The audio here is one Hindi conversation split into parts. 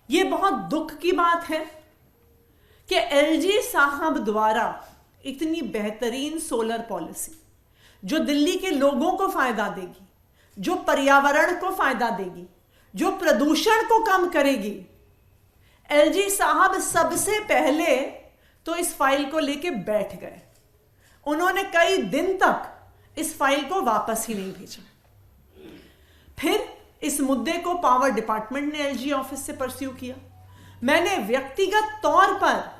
ये बहुत दुख की बात है कि एलजी साहब द्वारा इतनी बेहतरीन सोलर पॉलिसी जो दिल्ली के लोगों को फायदा देगी, जो पर्यावरण को फायदा देगी, जो प्रदूषण को कम करेगी, एलजी साहब सबसे पहले तो इस फाइल को लेके बैठ गए। उन्होंने कई दिन तक इस फाइल को वापस ही नहीं भेजा। फिर इस मुद्दे को पावर डिपार्टमेंट ने एलजी ऑफिस से परस्यू किया। मैंने व्यक्तिगत तौर पर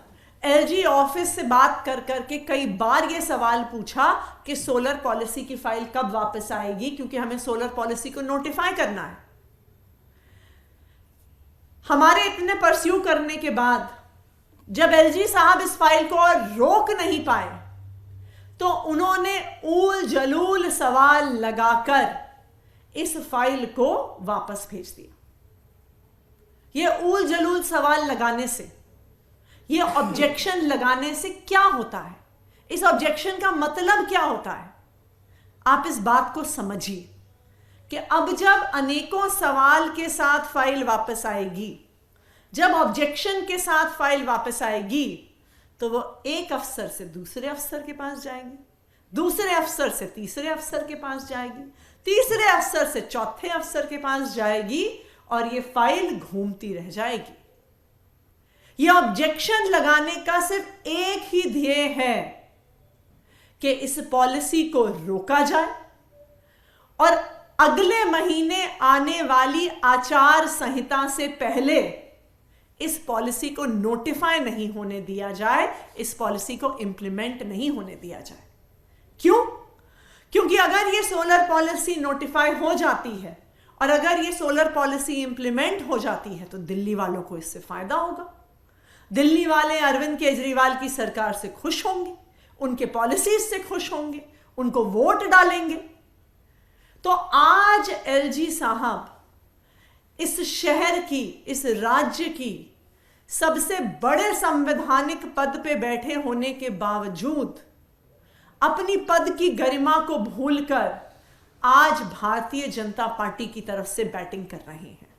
एलजी ऑफिस से बात कर करके कई बार यह सवाल पूछा कि सोलर पॉलिसी की फाइल कब वापस आएगी, क्योंकि हमें सोलर पॉलिसी को नोटिफाई करना है। हमारे इतने परस्यू करने के बाद जब एलजी साहब इस फाइल को और रोक नहीं पाए तो उन्होंने ऊल जलूल सवाल लगाकर इस फाइल को वापस भेज दिया। यह ऊल जलूल सवाल लगाने से, यह ऑब्जेक्शन लगाने से क्या होता है, इस ऑब्जेक्शन का मतलब क्या होता है, आप इस बात को समझिए कि अब जब अनेकों सवाल के साथ फाइल वापस आएगी, जब ऑब्जेक्शन के साथ फाइल वापस आएगी, तो वो एक अफसर से दूसरे अफसर के पास जाएगी, दूसरे अफसर से तीसरे अफसर के पास जाएगी, तीसरे अफसर से चौथे अफसर के पास जाएगी और ये फाइल घूमती रह जाएगी। ये ऑब्जेक्शन लगाने का सिर्फ एक ही ध्येय है कि इस पॉलिसी को रोका जाए और अगले महीने आने वाली आचार संहिता से पहले इस पॉलिसी को नोटिफाई नहीं होने दिया जाए, इस पॉलिसी को इंप्लीमेंट नहीं होने दिया जाए। क्यों? क्योंकि अगर ये सोलर पॉलिसी नोटिफाई हो जाती है और अगर ये सोलर पॉलिसी इंप्लीमेंट हो जाती है तो दिल्ली वालों को इससे फायदा होगा। दिल्ली वाले अरविंद केजरीवाल की सरकार से खुश होंगे, उनके पॉलिसीज से खुश होंगे, उनको वोट डालेंगे। तो आज एलजी साहब इस शहर की, इस राज्य की सबसे बड़े संवैधानिक पद पे बैठे होने के बावजूद अपनी पद की गरिमा को भूलकर आज भारतीय जनता पार्टी की तरफ से बैटिंग कर रहे हैं।